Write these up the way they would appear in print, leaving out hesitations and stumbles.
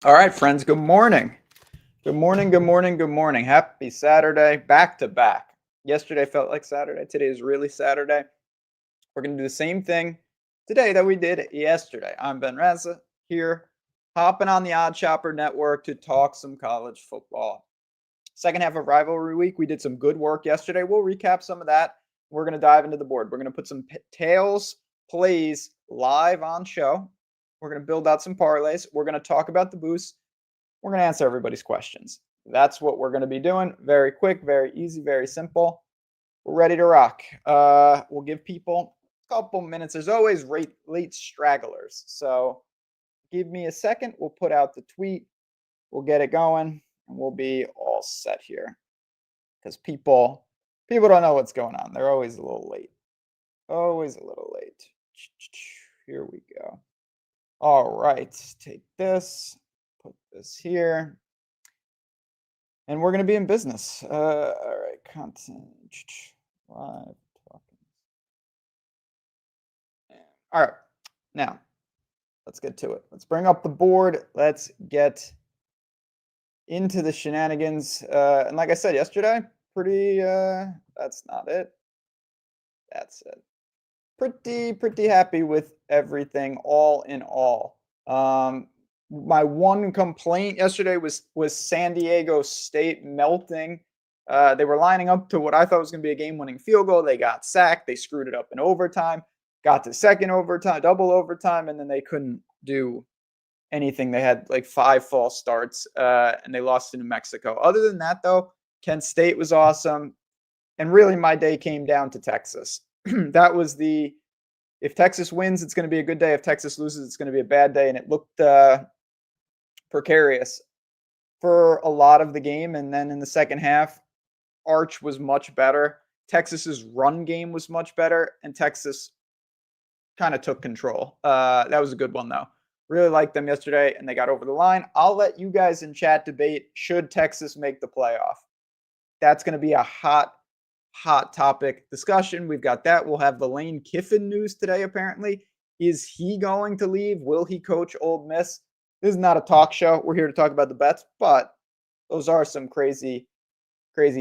All right, friends, good morning. Good morning, good morning, good morning. Happy Saturday, back to back. Yesterday felt like Saturday. Today is really Saturday. We're going to do the same thing today that we did yesterday. I'm Ben Raza here, hopping on the Odd Shopper Network to talk some college football. Second half of Rivalry Week, we did some good work yesterday. We'll recap some of that. We're going to dive into the board. We're going to put some tails, plays live on show. We're going to build out some parlays. We're going to talk about the boost. We're going to answer everybody's questions. That's what we're going to be doing. Very quick, very easy, very simple. We're ready to rock. We'll give people a couple minutes. There's always late stragglers. So give me a second. We'll put out the tweet. We'll get it going, and we'll be all set here. Because people don't know what's going on. They're always a little late. Always a little late. Here we go. All right. Take this. Put this here. And we're going to be in business. All right, content, live talking. All right, now let's get to it. Let's bring up the board. Let's get into the shenanigans. And like I said yesterday, that's not it. That's it. Pretty happy with everything, all in all. My one complaint yesterday was San Diego State melting. They were lining up to what I thought was going to be a game-winning field goal. They got sacked. They screwed it up in overtime. Got to second overtime, double overtime, and then they couldn't do anything. They had like 5 false starts, and they lost to New Mexico. Other than that, though, Kent State was awesome. And really, my day came down to Texas. That was if Texas wins, it's going to be a good day. If Texas loses, it's going to be a bad day. And it looked precarious for a lot of the game. And then in the second half, Arch was much better. Texas's run game was much better, and Texas kind of took control. That was a good one, though. Really liked them yesterday, and they got over the line. I'll let you guys in chat debate, should Texas make the playoff? That's going to be a hot topic discussion. We've got that. We'll have the Lane Kiffin news today, apparently. Is he going to leave? Will he coach Ole Miss? This is not a talk show. We're here to talk about the bets, but those are some crazy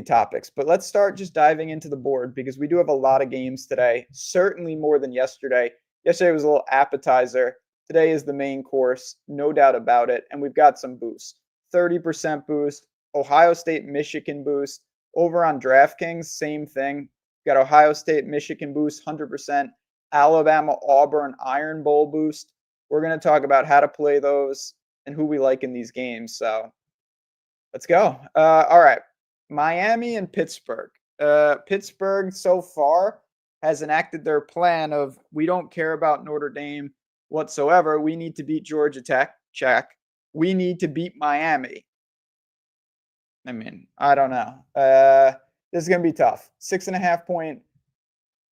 topics. But let's start just diving into the board, because we do have a lot of games today, certainly more than yesterday. Yesterday was a little appetizer. Today is the main course, no doubt about it. And we've got some boosts. 30% boost, Ohio State, Michigan boost. Over on DraftKings, same thing. Got Ohio State, Michigan boost, 100%. Alabama, Auburn, Iron Bowl boost. We're going to talk about how to play those and who we like in these games. So let's go. All right. Miami and Pittsburgh. Pittsburgh so far has enacted their plan of, we don't care about Notre Dame whatsoever. We need to beat Georgia Tech. Check. We need to beat Miami. I mean, I don't know. This is going to be tough. 6.5 point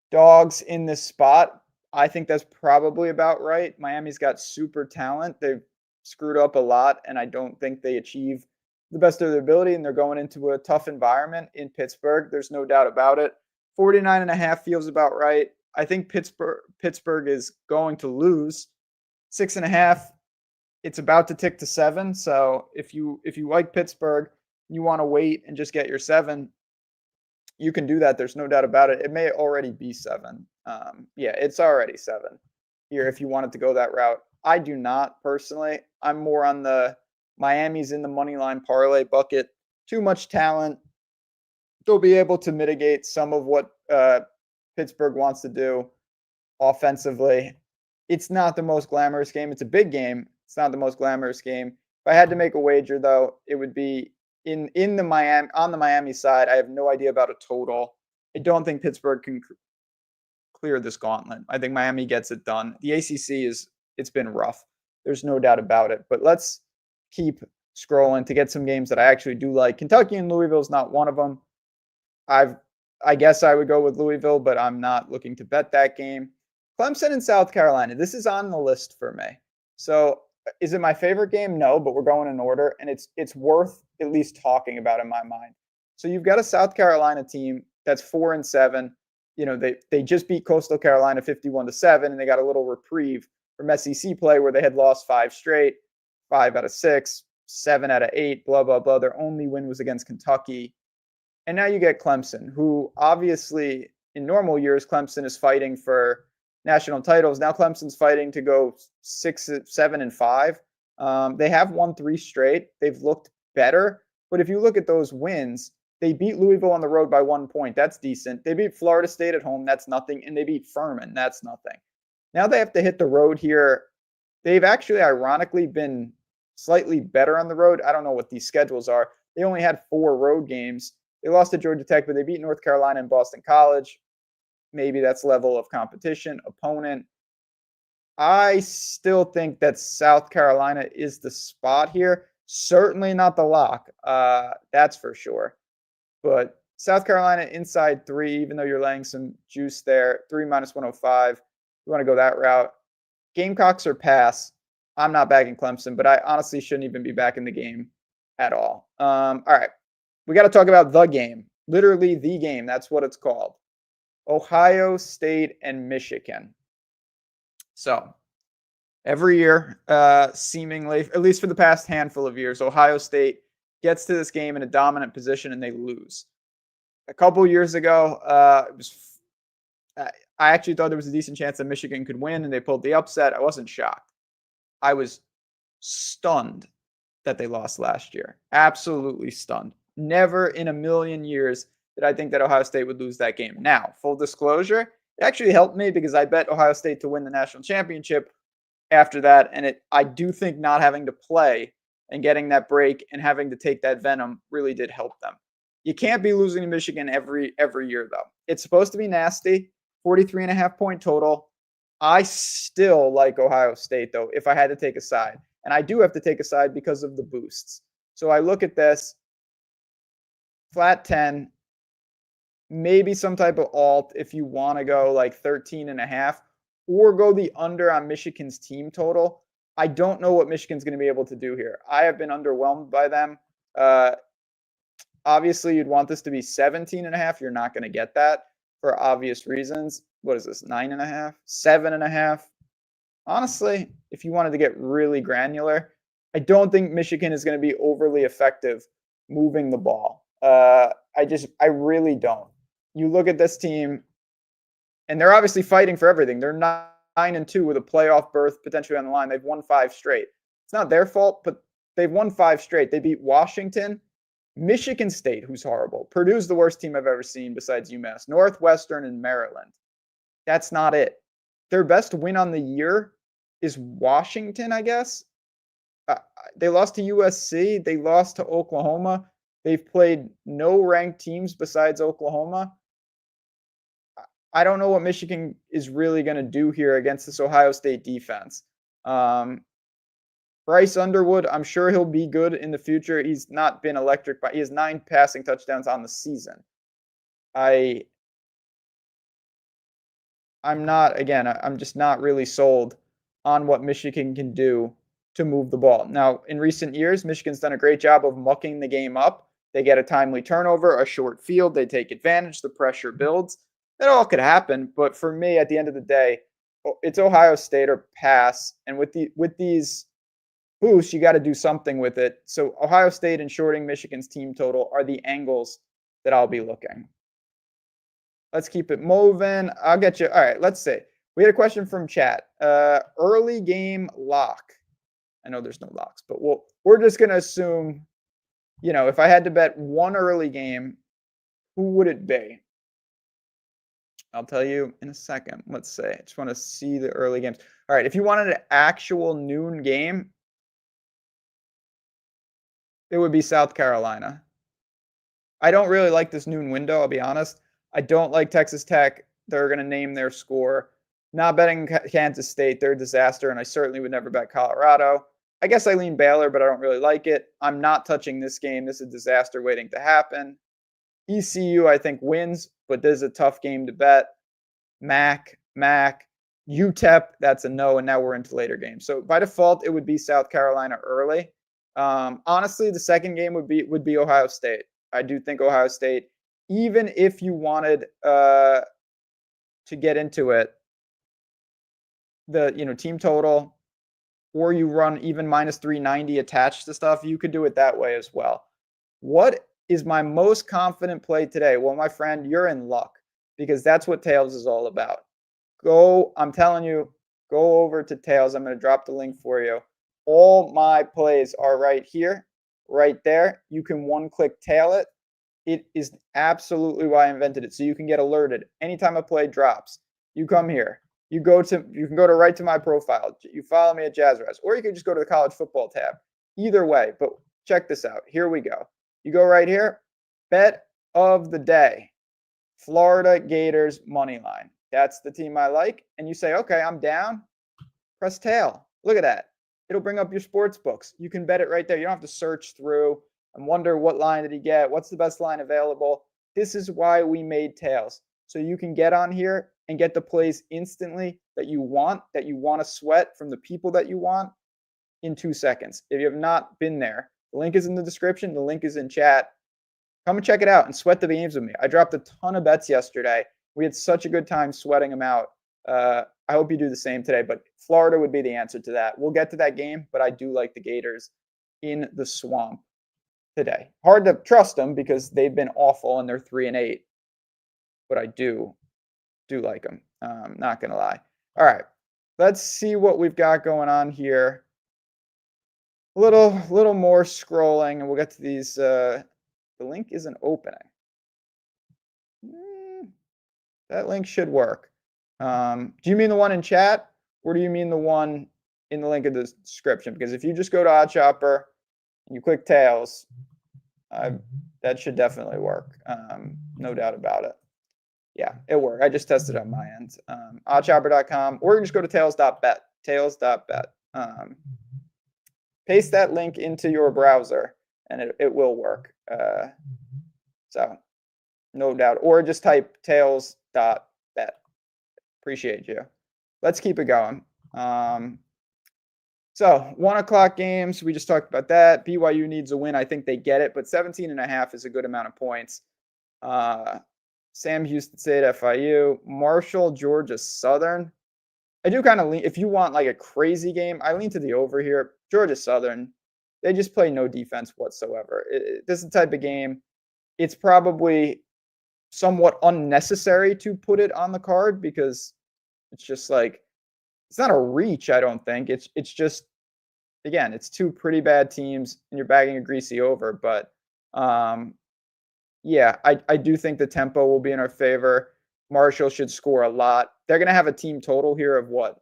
dogs in this spot. I think that's probably about right. Miami's got super talent. They've screwed up a lot, and I don't think they achieve the best of their ability, and they're going into a tough environment in Pittsburgh. There's no doubt about it. 49.5 feels about right. I think Pittsburgh is going to lose. 6.5, it's about to tick to 7. So if you like Pittsburgh, you want to wait and just get your 7, you can do that. There's no doubt about it. It may already be 7. Yeah, it's already 7 here if you wanted to go that route. I do not personally. I'm more on the Miami's in the Moneyline parlay bucket. Too much talent. They'll be able to mitigate some of what Pittsburgh wants to do offensively. It's not the most glamorous game. It's a big game. It's not the most glamorous game. If I had to make a wager, though, it would be on the Miami side. I have no idea about a total. I don't think Pittsburgh can clear this gauntlet. I think Miami gets it done. The ACC it's been rough. There's no doubt about it. But let's keep scrolling to get some games that I actually do like. Kentucky and Louisville is not one of them. I guess I would go with Louisville, but I'm not looking to bet that game. Clemson and South Carolina. This is on the list for me. So is it my favorite game? No, but we're going in order, and it's worth at least talking about in my mind. So you've got a South Carolina team that's 4-7. You know, they just beat Coastal Carolina 51-7, and they got a little reprieve from SEC play where they had lost 5 straight. 5 out of 6, 7 out of 8, blah, blah, blah. Their only win was against Kentucky. And now you get Clemson, who obviously in normal years, Clemson is fighting for national titles. Now Clemson's fighting to go 6, 7, and 5. They have won 3 straight. They've looked better. But if you look at those wins, they beat Louisville on the road by 1 point. That's decent. They beat Florida State at home. That's nothing. And they beat Furman. That's nothing. Now they have to hit the road here. They've actually, ironically, been slightly better on the road. I don't know what these schedules are. They only had 4 road games. They lost to Georgia Tech, but they beat North Carolina and Boston College. Maybe that's level of competition, opponent. I still think that South Carolina is the spot here. Certainly not the lock. That's for sure. But South Carolina inside 3, even though you're laying some juice there, 3 minus 105. You want to go that route. Gamecocks or pass. I'm not backing Clemson, but I honestly shouldn't even be backing the game at all. All right. We got to talk about the game. Literally the game. That's what it's called. Ohio State and Michigan. So every year, seemingly, at least for the past handful of years, Ohio State gets to this game in a dominant position and they lose. A couple years ago, I actually thought there was a decent chance that Michigan could win, and they pulled the upset. I wasn't shocked. I was stunned that they lost last year. Absolutely stunned. Never in a million years did I think that Ohio State would lose that game. Now, full disclosure, it actually helped me because I bet Ohio State to win the national championship after that, and I do think not having to play and getting that break and having to take that venom really did help them. You can't be losing to Michigan every year, though. It's supposed to be nasty. 43.5 point total. I still like Ohio State, though, if I had to take a side. And I do have to take a side because of the boosts. So I look at this, flat 10, maybe some type of alt if you want to go like 13.5, or go the under on Michigan's team total. I don't know what Michigan's going to be able to do here. I have been underwhelmed by them. Obviously, you'd want this to be 17.5. You're not going to get that for obvious reasons. What is this, 9.5, 7.5? Honestly, if you wanted to get really granular, I don't think Michigan is going to be overly effective moving the ball. I really don't. You look at this team, and they're obviously fighting for everything. They're 9-2 with a playoff berth potentially on the line. They've won 5 straight. It's not their fault, but they've won 5 straight. They beat Washington, Michigan State, who's horrible. Purdue's the worst team I've ever seen besides UMass. Northwestern and Maryland. That's not it. Their best win on the year is Washington, I guess. They lost to USC. They lost to Oklahoma. They've played no ranked teams besides Oklahoma. I don't know what Michigan is really going to do here against this Ohio State defense. Bryce Underwood, I'm sure he'll be good in the future. He's not been electric, but he has 9 passing touchdowns on the season. I'm just not really sold on what Michigan can do to move the ball. Now, in recent years, Michigan's done a great job of mucking the game up. They get a timely turnover, a short field, they take advantage, the pressure builds. That all could happen, but for me, at the end of the day, it's Ohio State or pass. And with these boosts, you got to do something with it. So Ohio State and shorting Michigan's team total are the angles that I'll be looking. Let's keep it moving. I'll get you. All right, let's see. We had a question from chat. Early game lock. I know there's no locks, but we're just going to assume, if I had to bet one early game, who would it be? I'll tell you in a second. Let's say. I just want to see the early games. All right, if you wanted an actual noon game, it would be South Carolina. I don't really like this noon window, I'll be honest. I don't like Texas Tech. They're going to name their score. Not betting Kansas State. They're a disaster, and I certainly would never bet Colorado. I guess I lean Baylor, but I don't really like it. I'm not touching this game. This is a disaster waiting to happen. ECU, I think, wins, but this is a tough game to bet. MAC, UTEP, that's a no, and now we're into later games. So by default, it would be South Carolina early. Honestly, the second game would be Ohio State. I do think Ohio State, even if you wanted to get into it, the team total, or you run even minus 390 attached to stuff, you could do it that way as well. What is my most confident play today? Well, my friend, you're in luck because that's what Tails is all about. I'm telling you, go over to Tails. I'm going to drop the link for you. All my plays are right here, right there. You can one-click tail it. It is absolutely why I invented it. So you can get alerted anytime a play drops. You come here. You can go right to my profile. You follow me at JazzRaz, or you can just go to the college football tab. Either way, but check this out. Here we go. You go right here. Bet of the day. Florida Gators money line. That's the team I like. And you say, okay, I'm down. Press tail. Look at that. It'll bring up your sports books. You can bet it right there. You don't have to search through and wonder what line did he get? What's the best line available? This is why we made tails. So you can get on here and get the plays instantly that you want to sweat from the people that you want in 2 seconds. If you have not been there, the link is in the description. The link is in chat. Come and check it out and sweat the games with me. I dropped a ton of bets yesterday. We had such a good time sweating them out. I hope you do the same today, but Florida would be the answer to that. We'll get to that game, but I do like the Gators in the swamp today. Hard to trust them because they've been awful and they're 3-8, but I do like them. Not going to lie. All right, let's see what we've got going on here. A little more scrolling, and we'll get to these. The link isn't opening. That link should work. Do you mean the one in chat, or do you mean the one in the link in the description? Because if you just go to OddsShopper and you click tails, that should definitely work. No doubt about it. Yeah, it worked. I just tested on my end. Oddshopper.com, or you can just go to tails.bet. Tails.bet. Paste that link into your browser, and it will work. So, no doubt. Or just type tails.bet. Appreciate you. Let's keep it going. So 1 o'clock games, we just talked about that. BYU needs a win. I think they get it, but 17.5 is a good amount of points. Sam Houston State, FIU. Marshall, Georgia Southern. I do kind of lean, if you want like a crazy game, I lean to the over here. Georgia Southern, they just play no defense whatsoever. This is the type of game, it's probably somewhat unnecessary to put it on the card because it's just like, it's not a reach, I don't think. It's just, again, it's two pretty bad teams and you're bagging a greasy over. But yeah, I do think the tempo will be in our favor. Marshall should score a lot. They're going to have a team total here of what?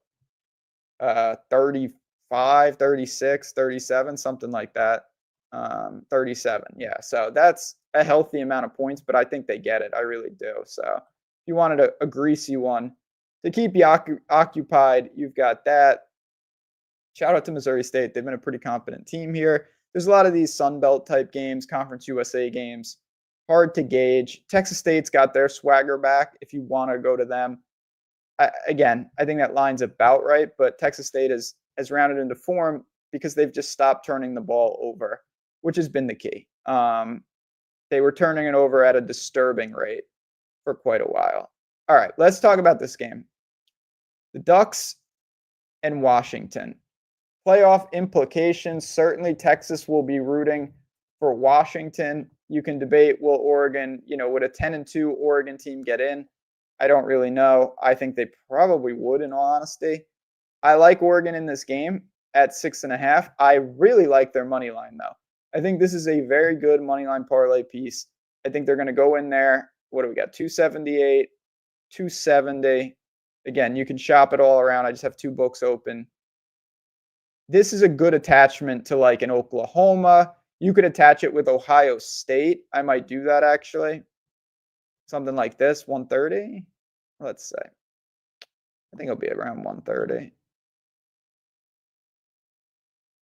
35, 36, 37, something like that. 37, yeah. So that's a healthy amount of points, but I think they get it. I really do. So if you wanted a greasy one to keep you occupied, you've got that. Shout out to Missouri State. They've been a pretty competent team here. There's a lot of these Sun Belt type games, Conference USA games. Hard to gauge. Texas State's got their swagger back if you want to go to them. Again, I think that line's about right, but Texas State has rounded into form because they've just stopped turning the ball over, which has been the key. They were turning it over at a disturbing rate for quite a while. All right, let's talk about this game. The Ducks and Washington. Playoff implications. Certainly Texas will be rooting for Washington. You can debate, will Oregon, would a 10-2 Oregon team get in? I don't really know. I think they probably would, in all honesty. I like Oregon in this game at 6.5. I really like their money line, though. I think this is a very good money line parlay piece. I think they're going to go in there. What do we got? 278, 270. Again, you can shop it all around. I just have 2 books open. This is a good attachment to like an Oklahoma. You could attach it with Ohio State. I might do that actually. Something like this, 130. Let's say. I think it'll be around 130.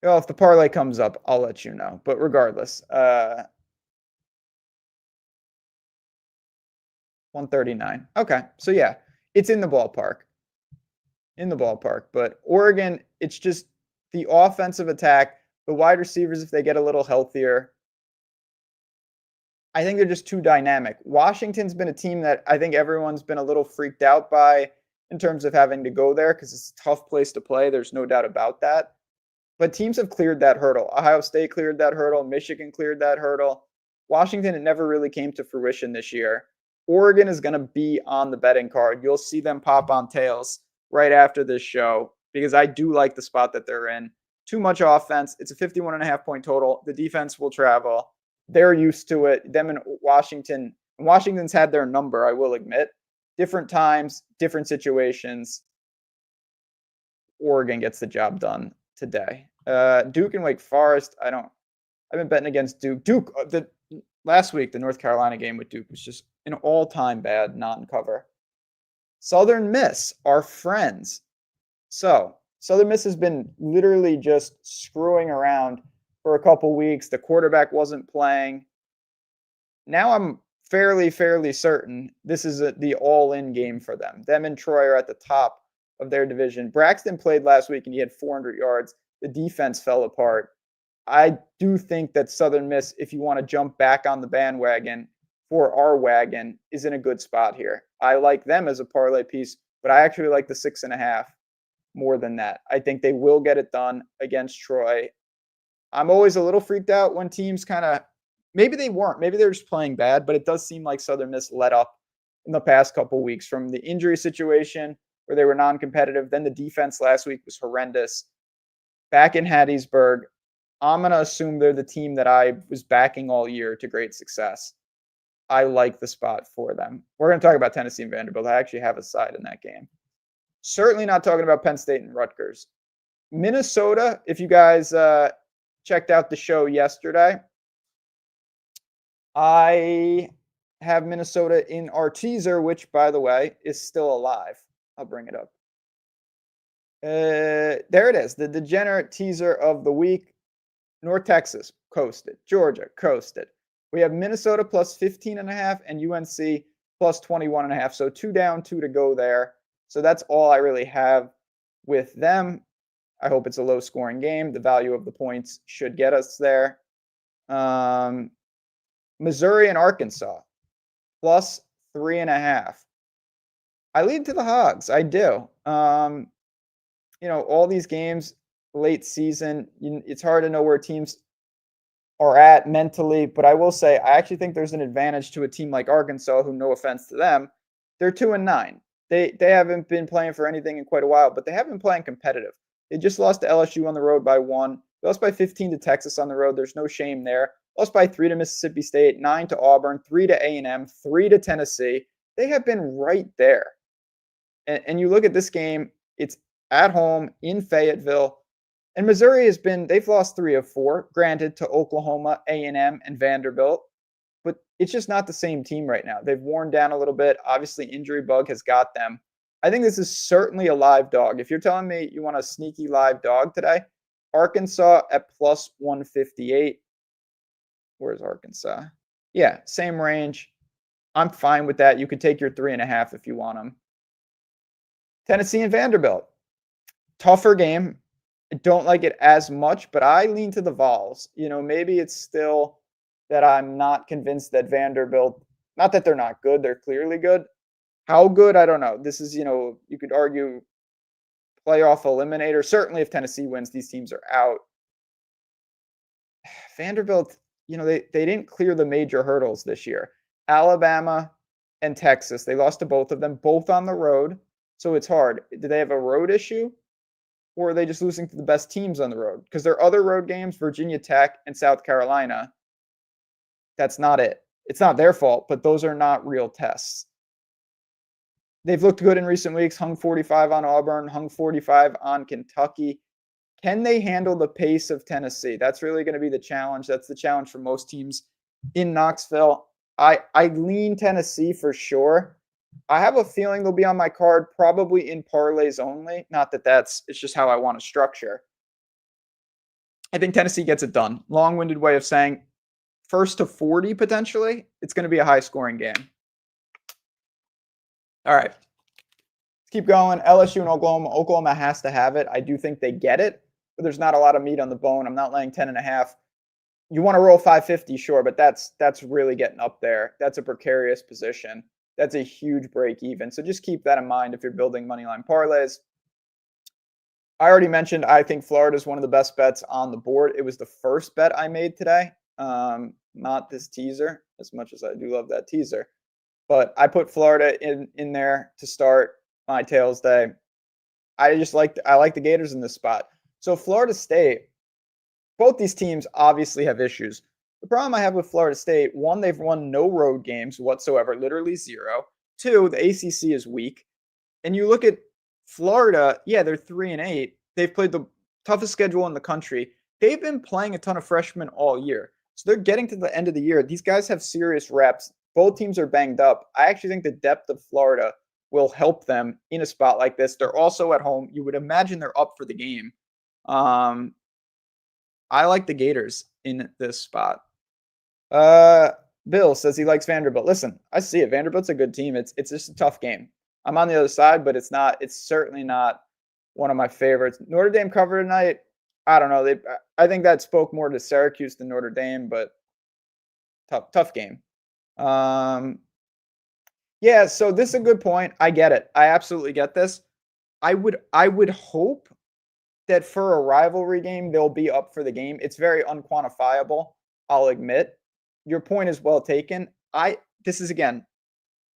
Well, if the parlay comes up, I'll let you know. But regardless, 139. Okay, so yeah, it's in the ballpark. But Oregon, it's just the offensive attack. The wide receivers, if they get a little healthier, I think they're just too dynamic. Washington's been a team that I think everyone's been a little freaked out by in terms of having to go there because it's a tough place to play. There's no doubt about that. But teams have cleared that hurdle. Ohio State cleared that hurdle. Michigan cleared that hurdle. Washington, it never really came to fruition this year. Oregon is going to be on the betting card. You'll see them pop on tails right after this show because I do like the spot that they're in. Too much offense. It's a 51.5 point total. The defense will travel. They're used to it. Them in Washington. Washington's had their number, I will admit. Different times, different situations. Oregon gets the job done today. Duke and Wake Forest. I've been betting against Duke. Last week, the North Carolina game with Duke was just an all-time bad non-cover. Southern Miss, our friends. So Southern Miss has been literally just screwing around for a couple weeks. The quarterback wasn't playing. Now I'm fairly certain this is the all-in game for them. Them and Troy are at the top of their division. Braxton played last week and he had 400 yards. The defense fell apart. I do think that Southern Miss, if you want to jump back on the bandwagon for our wagon, is in a good spot here. I like them as a parlay piece, but I actually like the 6.5 more than that. I think they will get it done against Troy. I'm always a little freaked out when teams kind of, maybe they weren't, maybe they're just playing bad, but it does seem like Southern Miss let up in the past couple weeks from the injury situation where they were non-competitive. Then the defense last week was horrendous. Back in Hattiesburg, I'm going to assume they're the team that I was backing all year to great success. I like the spot for them. We're going to talk about Tennessee and Vanderbilt. I actually have a side in that game. Certainly not talking about Penn State and Rutgers. Minnesota, if you guys checked out the show yesterday, I have Minnesota in our teaser, which, by the way, is still alive. I'll bring it up. There it is, the degenerate teaser of the week. North Texas, coasted. Georgia, coasted. We have Minnesota plus 15.5 and UNC plus 21.5. So 2 down, 2 to go there. So that's all I really have with them. I hope it's a low-scoring game. The value of the points should get us there. Missouri and Arkansas plus 3.5. I lead to the Hogs. I do. All these games late season, it's hard to know where teams are at mentally, but I will say I actually think there's an advantage to a team like Arkansas, who, no offense to them, they're 2-9. They haven't been playing for anything in quite a while, but they have been playing competitive. They just lost to LSU on the road by 1. They lost by 15 to Texas on the road. There's no shame there. Lost by 3 to Mississippi State, 9 to Auburn, 3 to A&M, 3 to Tennessee. They have been right there. And you look at this game, it's at home in Fayetteville. And Missouri they've lost 3 of 4, granted, to Oklahoma, A&M, and Vanderbilt. But it's just not the same team right now. They've worn down a little bit. Obviously, injury bug has got them. I think this is certainly a live dog. If you're telling me you want a sneaky live dog today, Arkansas at plus 158. Where's Arkansas? Yeah, same range. I'm fine with that. You could take your 3.5 if you want them. Tennessee and Vanderbilt. Tougher game. I don't like it as much, but I lean to the Vols. Maybe it's still that I'm not convinced that Vanderbilt, not that they're not good, they're clearly good. How good, I don't know. This is, you could argue playoff eliminator. Certainly if Tennessee wins, these teams are out. Vanderbilt, they didn't clear the major hurdles this year. Alabama and Texas, they lost to both of them, both on the road. So it's hard. Do they have a road issue? Or are they just losing to the best teams on the road? Because their other road games, Virginia Tech and South Carolina, that's not it. It's not their fault, but those are not real tests. They've looked good in recent weeks, hung 45 on Auburn, hung 45 on Kentucky. Can they handle the pace of Tennessee? That's really going to be the challenge. That's the challenge for most teams in Knoxville. I lean Tennessee for sure. I have a feeling they'll be on my card, probably in parlays only. Not that it's just how I want to structure. I think Tennessee gets it done. Long-winded way of saying first to 40 potentially. It's going to be a high-scoring game. All right. Let's keep going. LSU and Oklahoma. Oklahoma has to have it. I do think they get it, but there's not a lot of meat on the bone. I'm not laying 10.5. You want to roll 550, sure, but that's really getting up there. That's a precarious position. That's a huge break even. So just keep that in mind if you're building Moneyline parlays. I already mentioned I think Florida is one of the best bets on the board. It was the first bet I made today. Not this teaser, as much as I do love that teaser. But I put Florida in there to start my tails day. I like the Gators in this spot. So Florida State, both these teams obviously have issues. The problem I have with Florida State, one, they've won no road games whatsoever, literally zero. Two, the ACC is weak. And you look at Florida, yeah, they're 3-8. They've played the toughest schedule in the country. They've been playing a ton of freshmen all year. So they're getting to the end of the year. These guys have serious reps. Both teams are banged up. I actually think the depth of Florida will help them in a spot like this. They're also at home. You would imagine they're up for the game. I like the Gators in this spot. Bill says he likes Vanderbilt. Listen, I see it. Vanderbilt's a good team. It's just a tough game. I'm on the other side, but it's certainly not one of my favorites. Notre Dame cover tonight. I don't know. I think that spoke more to Syracuse than Notre Dame, but tough game. Yeah, so this is a good point. I get it. I absolutely get this. I would hope that for a rivalry game, they'll be up for the game. It's very unquantifiable, I'll admit. Your point is well taken. This is, again,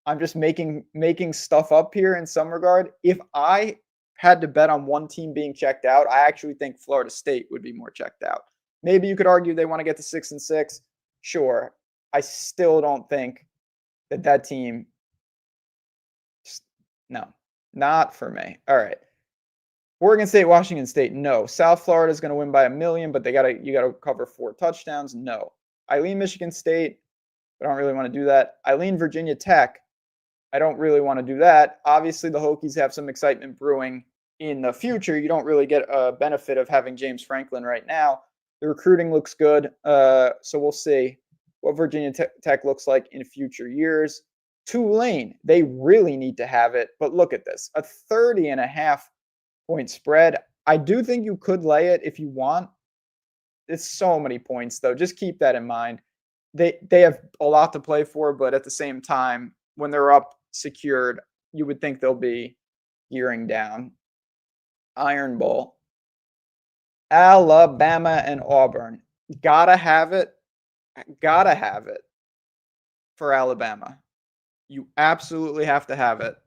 I'm just making stuff up here in some regard. If I had to bet on one team being checked out, I actually think Florida State would be more checked out. Maybe you could argue they want to get to 6-6. Sure. I still don't think that team. No, not for me. All right. Oregon State, Washington State. No. South Florida is going to win by 1 million, but you got to cover 4 touchdowns. No. I lean Michigan State. I don't really want to do that. I lean Virginia Tech. I don't really want to do that. Obviously, the Hokies have some excitement brewing in the future. You don't really get a benefit of having James Franklin right now. The recruiting looks good. So we'll see what Virginia Tech looks like in future years. Tulane, they really need to have it. But look at this, a 30.5 point spread. I do think you could lay it if you want. It's so many points, though. Just keep that in mind. They have a lot to play for, but at the same time, when they're up secured, you would think they'll be gearing down. Iron Bowl. Alabama and Auburn. Gotta have it. Gotta have it for Alabama. You absolutely have to have it.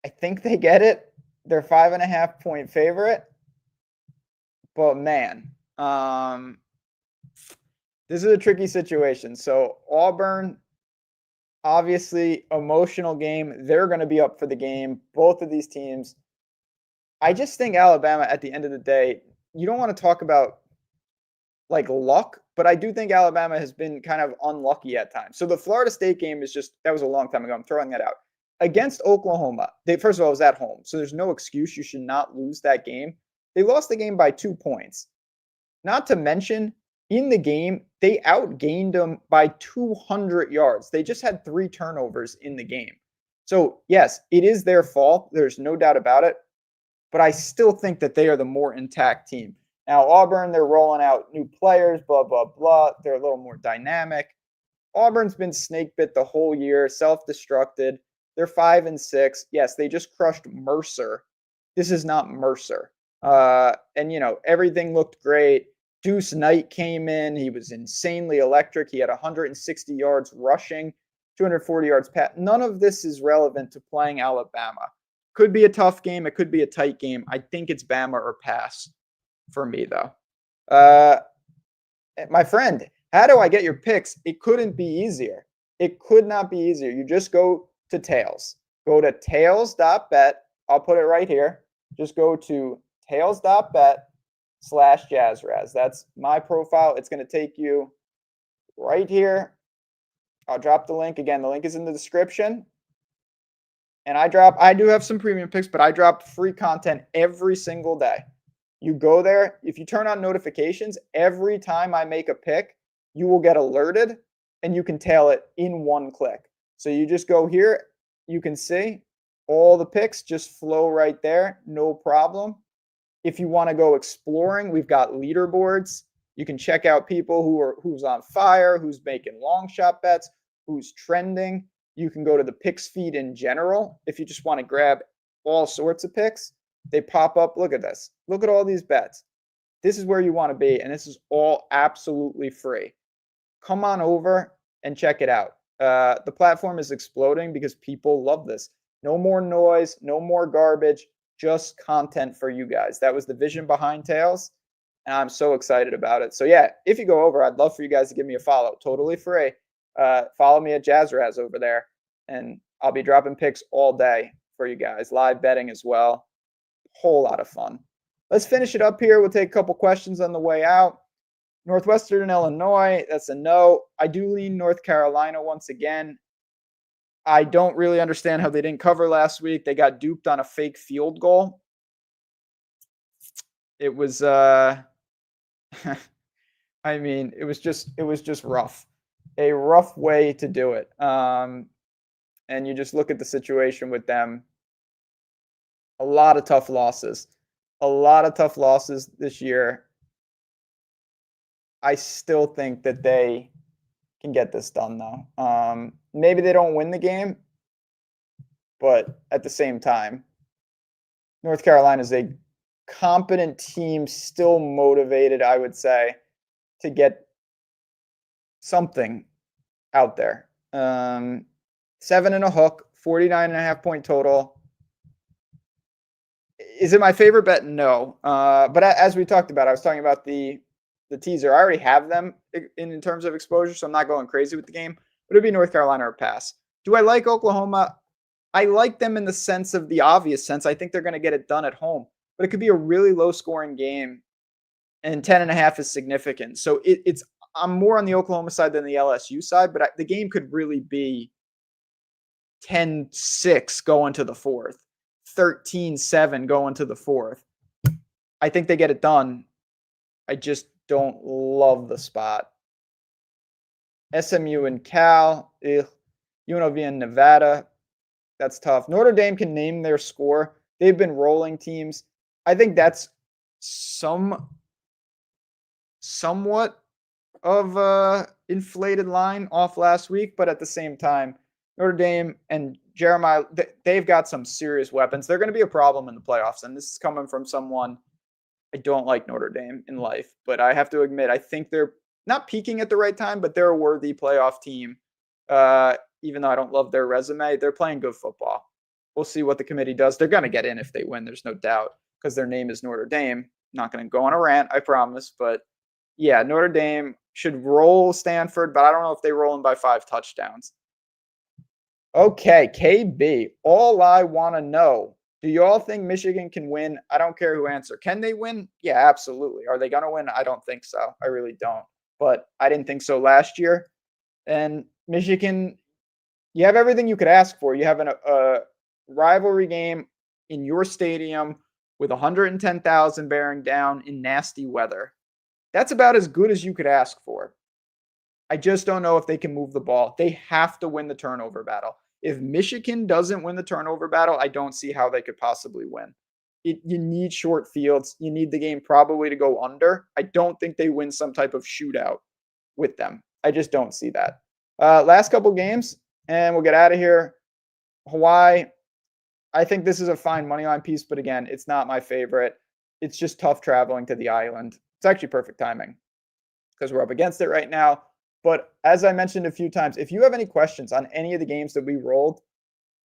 I think they get it. They're 5.5 point favorite. But man, this is a tricky situation. So Auburn, obviously, emotional game. They're going to be up for the game. Both of these teams. I just think Alabama, at the end of the day, you don't want to talk about like luck, but I do think Alabama has been kind of unlucky at times. So the Florida State game that was a long time ago. I'm throwing that out. Against Oklahoma, first of all, it was at home. So there's no excuse. You should not lose that game. They lost the game by 2 points. Not to mention, in the game, they outgained them by 200 yards. They just had 3 turnovers in the game. So, yes, it is their fault. There's no doubt about it. But I still think that they are the more intact team. Now, Auburn, they're rolling out new players, blah, blah, blah. They're a little more dynamic. Auburn's been snake bit the whole year, self-destructed. They're 5-6. Yes, they just crushed Mercer. This is not Mercer. And, everything looked great. Deuce Knight came in. He was insanely electric. He had 160 yards rushing, 240 yards pass. None of this is relevant to playing Alabama. Could be a tough game. It could be a tight game. I think it's Bama or pass for me, though. My friend, how do I get your picks? It couldn't be easier. It could not be easier. You just go to Tails. Go to tails.bet. I'll put it right here. Just go to tails.bet/jazzraz. That's my profile. It's going to take you right here. I'll drop the link. Again, the link is in the description. And I do have some premium picks, but I drop free content every single day. You go there. If you turn on notifications, every time I make a pick, you will get alerted and you can tail it in one click. So you just go here. You can see all the picks just flow right there. No problem. If you want to go exploring, we've got leaderboards. You can check out people who's on fire, who's making long shot bets, who's trending. You can go to the picks feed in general if you just want to grab all sorts of picks. They pop up. Look at this. Look at all these bets. This is where you want to be, and this is all absolutely free. Come on over and check it out. The platform is exploding because people love this. No more noise, no more garbage, just content for you guys. That was the vision behind Tails, and I'm so excited about it. So yeah, if you go over, I'd love for you guys to give me a follow. Totally free. Follow me at Jazzraz over there, and I'll be dropping picks all day for you guys. Live betting as well. Whole lot of fun. Let's finish it up here. We'll take a couple questions on the way out. Northwestern Illinois, that's a no. I do lean North Carolina once again. I don't really understand how they didn't cover last week. They got duped on a fake field goal. It was I mean, it was just rough. A rough way to do it. And you just look at the situation with them. A lot of tough losses. A lot of tough losses this year. I still think that they can get this done, though. Maybe they don't win the game, but at the same time, North Carolina is a competent team, still motivated, I would say, to get something out there. 7 and a hook, 49.5 point total. Is it my favorite bet? No. But as we talked about, I was talking about the teaser. I already have them in terms of exposure, so I'm not going crazy with the game. But it'd be North Carolina or pass. Do I like Oklahoma? I like them in the sense of the obvious sense. I think they're going to get it done at home. But it could be a really low-scoring game, and 10.5 is significant. So I'm more on the Oklahoma side than the LSU side, but the game could really be 10-6 going to the fourth, 13-7 going to the fourth. I think they get it done. I just don't love the spot. SMU and Cal, UNLV and Nevada, that's tough. Notre Dame can name their score. They've been rolling teams. I think that's somewhat of a inflated line off last week, but at the same time, Notre Dame and Jeremiah, they've got some serious weapons. They're going to be a problem in the playoffs, and this is coming from someone. I don't like Notre Dame in life, but I have to admit, I think they're not peaking at the right time, but they're a worthy playoff team. Even though I don't love their resume, they're playing good football. We'll see what the committee does. They're going to get in if they win. There's no doubt because their name is Notre Dame. Not going to go on a rant, I promise. But yeah, Notre Dame should roll Stanford, but I don't know if they roll them by 5 touchdowns. Okay, KB, all I want to know. Do you all think Michigan can win? I don't care who answers. Can they win? Yeah, absolutely. Are they going to win? I don't think so. I really don't. But I didn't think so last year. And Michigan, you have everything you could ask for. You have a rivalry game in your stadium with 110,000 bearing down in nasty weather. That's about as good as you could ask for. I just don't know if they can move the ball. They have to win the turnover battle. If Michigan doesn't win the turnover battle, I don't see how they could possibly win. You need short fields. You need the game probably to go under. I don't think they win some type of shootout with them. I just don't see that. Last couple games, and we'll get out of here. Hawaii, I think this is a fine Moneyline piece, but again, it's not my favorite. It's just tough traveling to the island. It's actually perfect timing because we're up against it right now. But as I mentioned a few times, if you have any questions on any of the games that we rolled,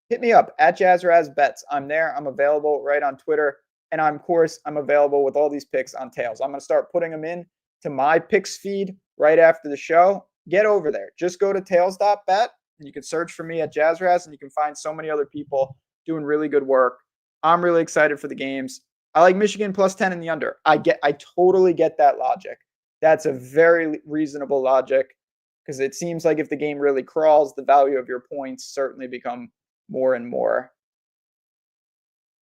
hit me up at JazzRazBets. I'm there. I'm available right on Twitter. And of course, I'm available with all these picks on Tails. I'm going to start putting them in to my picks feed right after the show. Get over there. Just go to tails.bet and you can search for me at JazzRaz and you can find so many other people doing really good work. I'm really excited for the games. I like Michigan plus 10 in the under. I totally get that logic. That's a very reasonable logic because it seems like if the game really crawls, the value of your points certainly become more and more.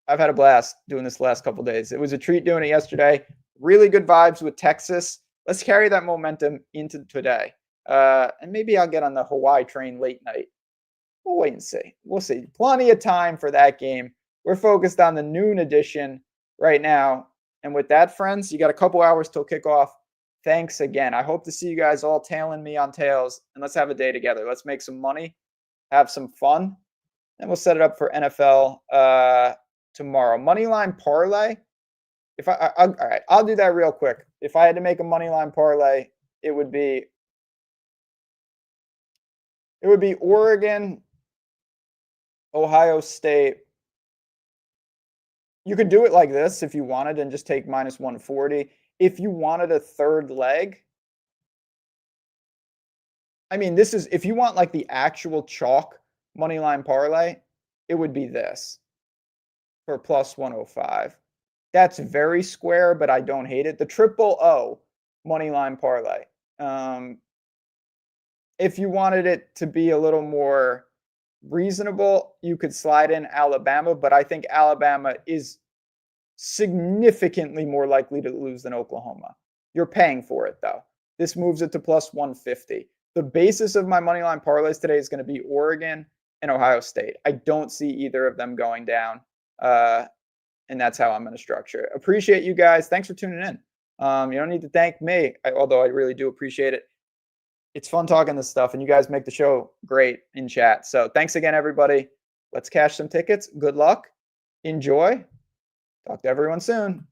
I've had a blast doing this the last couple of days. It was a treat doing it yesterday. Really good vibes with Texas. Let's carry that momentum into today. And maybe I'll get on the Hawaii train late night. We'll wait and see. We'll see. Plenty of time for that game. We're focused on the noon edition right now. And with that, friends, you got a couple hours till kickoff. Thanks again. I hope to see you guys all tailing me on Tails. And let's have a day together. Let's make some money, have some fun, and we'll set it up for NFL tomorrow. Moneyline parlay. If all right, I'll do that real quick. If I had to make a moneyline parlay, it would be Oregon, Ohio State. You could do it like this if you wanted and just take minus 140. If you wanted a third leg, I mean, this is, if you want like the actual chalk moneyline parlay, it would be this for plus 105. That's very square, but I don't hate it. The triple O moneyline parlay. If you wanted it to be a little more reasonable, you could slide in Alabama, but I think Alabama is significantly more likely to lose than Oklahoma. You're paying for it, though. This moves it to plus 150. The basis of my moneyline parlays today is going to be Oregon and Ohio State. I don't see either of them going down, and that's how I'm going to structure it. Appreciate you guys. Thanks for tuning in. You don't need to thank me, although I really do appreciate it. It's fun talking this stuff, and you guys make the show great in chat. So thanks again, everybody. Let's cash some tickets. Good luck. Enjoy. Talk to everyone soon.